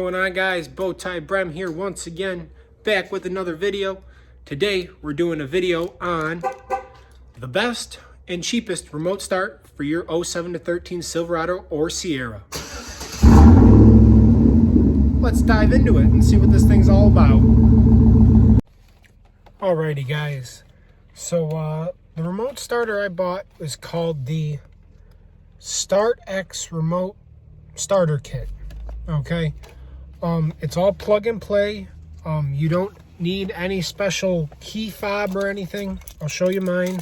going on, guys? Bowtie Brem here once again, back with another video. Today we're doing a video on the best and cheapest remote start for your 07 to 13 Silverado or Sierra. Let's dive into it and see what this thing's all about. Alrighty, guys, so the remote starter I bought is called the Start X Remote Starter Kit. Okay, it's all plug and play. You don't need any special key fob or anything. I'll show you mine.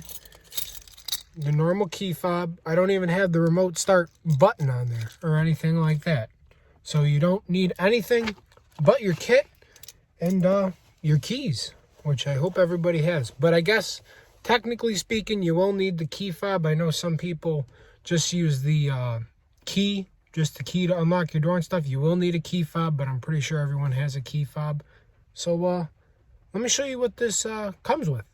The normal key fob. I don't even have the remote start button on there or anything like that. So you don't need anything but your kit and your keys, which I hope everybody has. But I guess technically speaking, you will need the key fob. I know some people just use the key, just the key to unlock your door and stuff. You will need a key fob, but I'm pretty sure everyone has a key fob. So let me show you what this comes with.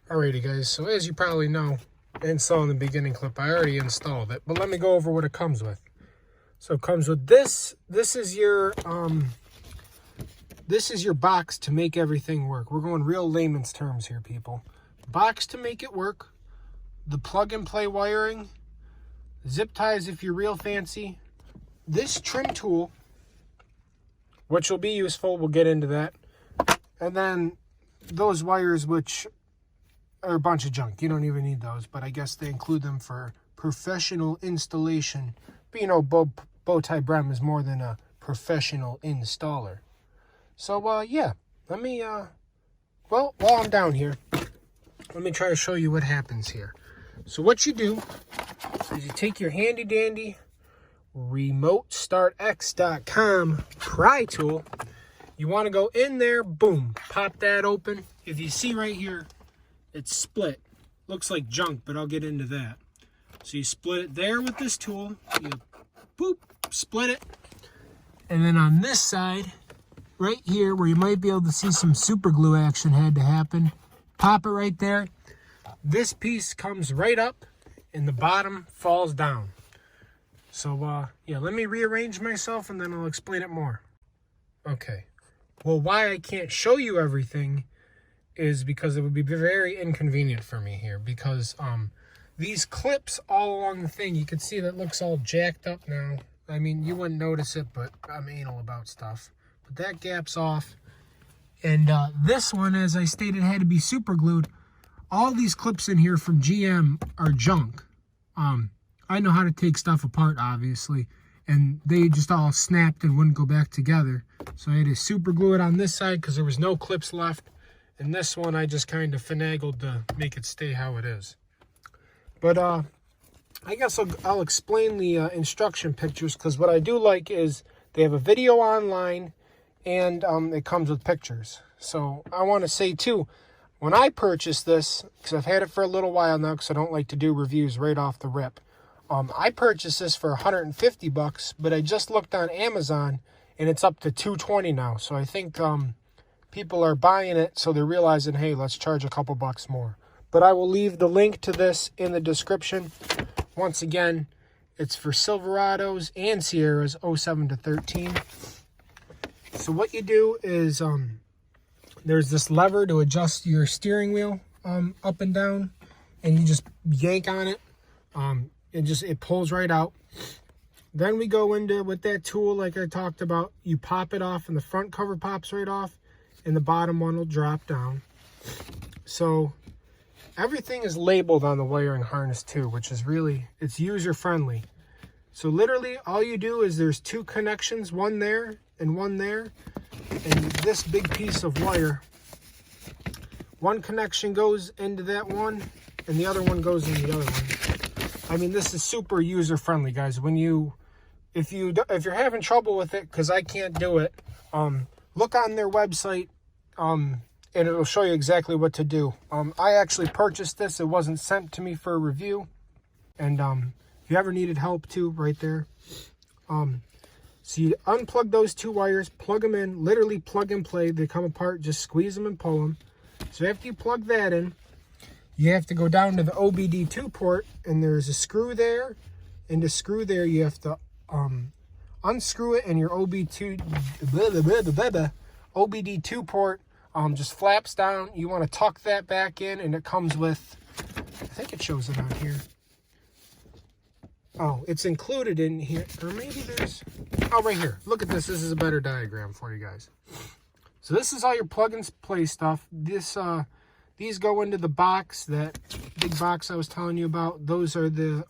Alrighty, guys, so as you probably know and saw in the beginning clip, I already installed it, but let me go over what it comes with. So it comes with this. This is your box to make everything work. We're going real layman's terms here, people. Box to make it work, the plug and play wiring, zip ties if you're real fancy, this trim tool, which will be useful, we'll get into that, and then those wires, which are a bunch of junk. You don't even need those, but I guess they include them for professional installation. But you know, Bowtie Brem is more than a professional installer. So yeah, let me well, while I'm down here, let me try to show you what happens here. So what you do is you take your handy dandy remotestartx.com pry tool. You want to go in there, boom, pop that open. If you see right here, it's split. Looks like junk, but I'll get into that. So you split it there with this tool. You boop, split it. And then on this side, right here, where you might be able to see some super glue action had to happen, pop it right there. This piece comes right up and the bottom falls down. So yeah, let me rearrange myself and then I'll explain it more. Okay, well, why I can't show you everything is because it would be very inconvenient for me here, because these clips all along the thing, you can see that looks all jacked up now. I mean, you wouldn't notice it, but I'm anal about stuff. But that gap's off. And this one, as I stated, had to be super glued. All these clips in here from GM are junk. I know how to take stuff apart, obviously, and they just all snapped and wouldn't go back together. So I had to super glue it on this side because there was no clips left. And this one I just kind of finagled to make it stay how it is. But I guess I'll explain the instruction pictures, because what I do like is they have a video online and it comes with pictures. So I want to say too, when I purchased this, because I've had it for a little while now, because I don't like to do reviews right off the rip. I purchased this for 150 bucks, but I just looked on Amazon and it's up to 220 now. So I think people are buying it, so they're realizing, hey, let's charge a couple bucks more. But I will leave the link to this in the description. Once again, it's for Silverados and Sierras 07 to 13. So what you do is there's this lever to adjust your steering wheel up and down, and you just yank on it. It pulls right out. Then we go into, with that tool like I talked about, you pop it off and the front cover pops right off and the bottom one will drop down. So everything is labeled on the wiring harness too, which is really, it's user friendly. So literally all you do is there's two connections, one there and one there, and this big piece of wire, one connection goes into that one and the other one goes in the other one. I mean, this is super user friendly, guys. If you're having trouble with it, because I can't do it, look on their website and it'll show you exactly what to do. I actually purchased this. It wasn't sent to me for a review. And if you ever needed help too, right there. So you unplug those two wires, plug them in, literally plug and play. They come apart, just squeeze them and pull them. So after you plug that in, you have to go down to the OBD2 port, and there's a screw there, and to screw there you have to unscrew it, and your OBD2 port just flaps down. You want to tuck that back in, and it comes with, I think it shows it on here. Oh, it's included in here, or maybe there's, oh, right here. Look at this. This is a better diagram for you guys. So this is all your plug and play stuff. These go into the box, that big box I was telling you about. Those are the,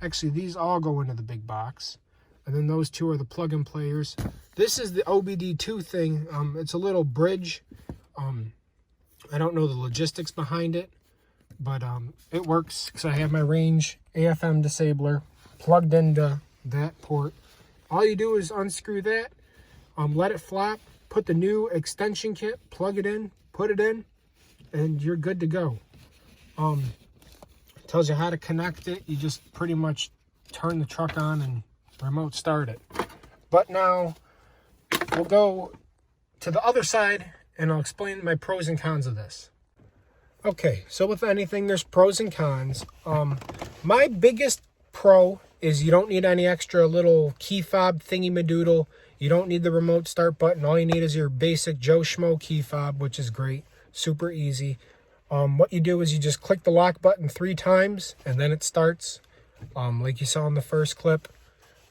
actually these all go into the big box. And then those two are the plug and players. This is the OBD2 thing. It's a little bridge. I don't know the logistics behind it, but it works because I have my range AFM disabler plugged into that port. All you do is unscrew that, let it flap, put the new extension kit, plug it in, put it in, and you're good to go. It tells you how to connect it. You just pretty much turn the truck on and remote start it. But now we'll go to the other side and I'll explain my pros and cons of this. Okay, so with anything, there's pros and cons. My biggest pro is you don't need any extra little key fob thingy madoodle. You don't need the remote start button. All you need is your basic Joe Schmo key fob, which is great. Super easy. What you do is you just click the lock button 3 times and then it starts, like you saw in the first clip.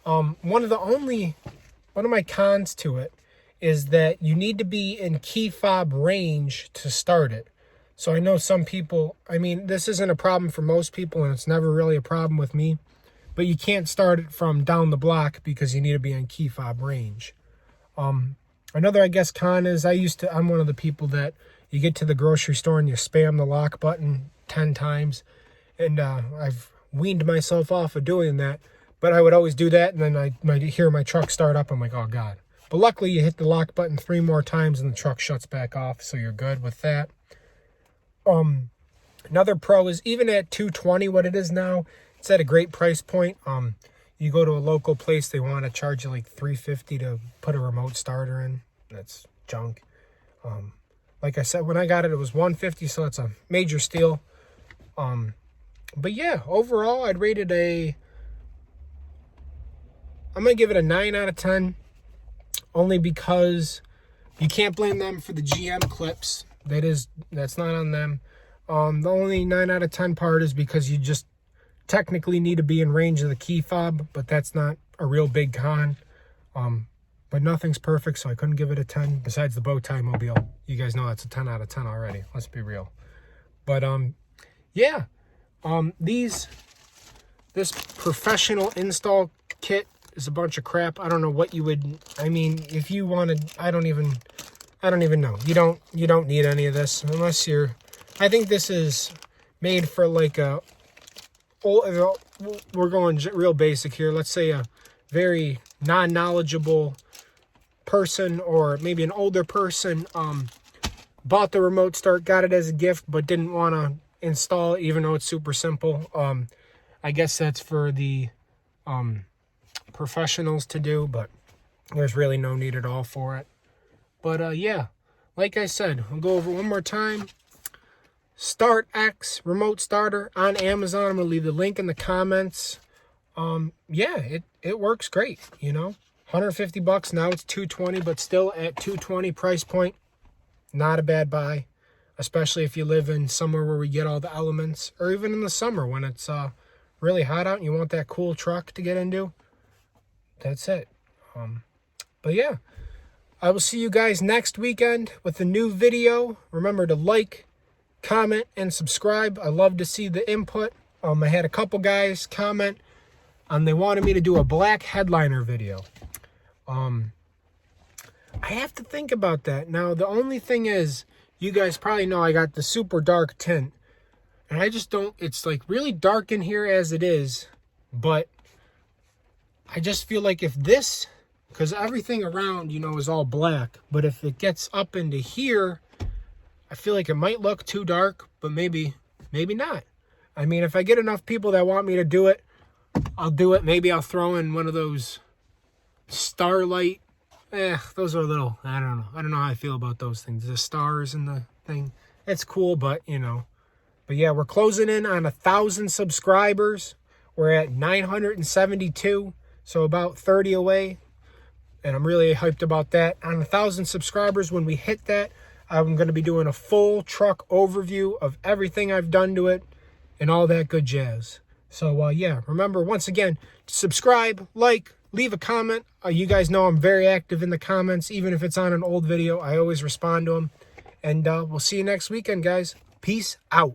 One of my cons to it is that you need to be in key fob range to start it. So I know some people, I mean, this isn't a problem for most people and it's never really a problem with me, but you can't start it from down the block because you need to be in key fob range. Another, I guess, con is I'm one of the people that you get to the grocery store and you spam the lock button 10 times. And I've weaned myself off of doing that. But I would always do that, and then I might hear my truck start up. I'm like, oh, God. But luckily, you hit the lock button 3 more times, and the truck shuts back off, so you're good with that. Another pro is even at $220, what it is now, it's at a great price point. You go to a local place, they want to charge you like $350 to put a remote starter in. That's junk. Like I said, when I got it, it was $150, so it's a major steal. But yeah, overall, I'd rate it I'm going to give it a 9 out of 10, only because you can't blame them for the GM clips. That's not on them. The only 9 out of 10 part is because you just technically need to be in range of the key fob, but that's not a real big con. But nothing's perfect, so I couldn't give it a 10, besides the bow tie mobile. You guys know that's a 10 out of 10 already. Let's be real. But, yeah. This professional install kit is a bunch of crap. I don't know what you would, I mean, if you wanted, I don't even know. You don't need any of this unless I think this is made for like we're going real basic here. Let's say a very non-knowledgeable person, or maybe an older person, bought the remote start, got it as a gift, but didn't want to install it, even though it's super simple. I guess that's for the professionals to do, but there's really no need at all for it. But yeah, like I said, I'll go over one more time. Start X remote starter on Amazon. I'm gonna leave the link in the comments. Yeah, it works great, you know. $150 now, it's $220, but still at $220 price point, not a bad buy, especially if you live in somewhere where we get all the elements, or even in the summer when it's really hot out and you want that cool truck to get into. That's it. But yeah, I will see you guys next weekend with a new video. Remember to like, comment, and subscribe. I love to see the input. I had a couple guys comment, and they wanted me to do a black headliner video. I have to think about that. Now, the only thing is, you guys probably know I got the super dark tint, and I just don't, it's like really dark in here as it is, but I just feel like if this, because everything around, you know, is all black, but if it gets up into here, I feel like it might look too dark, but maybe not. I mean, if I get enough people that want me to do it, I'll do it. Maybe I'll throw in one of those starlight. Those are a little, I don't know. I don't know how I feel about those things. The stars and the thing. It's cool, but, you know. But yeah, we're closing in on 1,000 subscribers. We're at 972. So about 30 away, and I'm really hyped about that. On 1,000 subscribers, when we hit that, I'm going to be doing a full truck overview of everything I've done to it and all that good jazz. So, yeah, remember, once again, subscribe, like, leave a comment. You guys know I'm very active in the comments. Even if it's on an old video, I always respond to them. And we'll see you next weekend, guys. Peace out.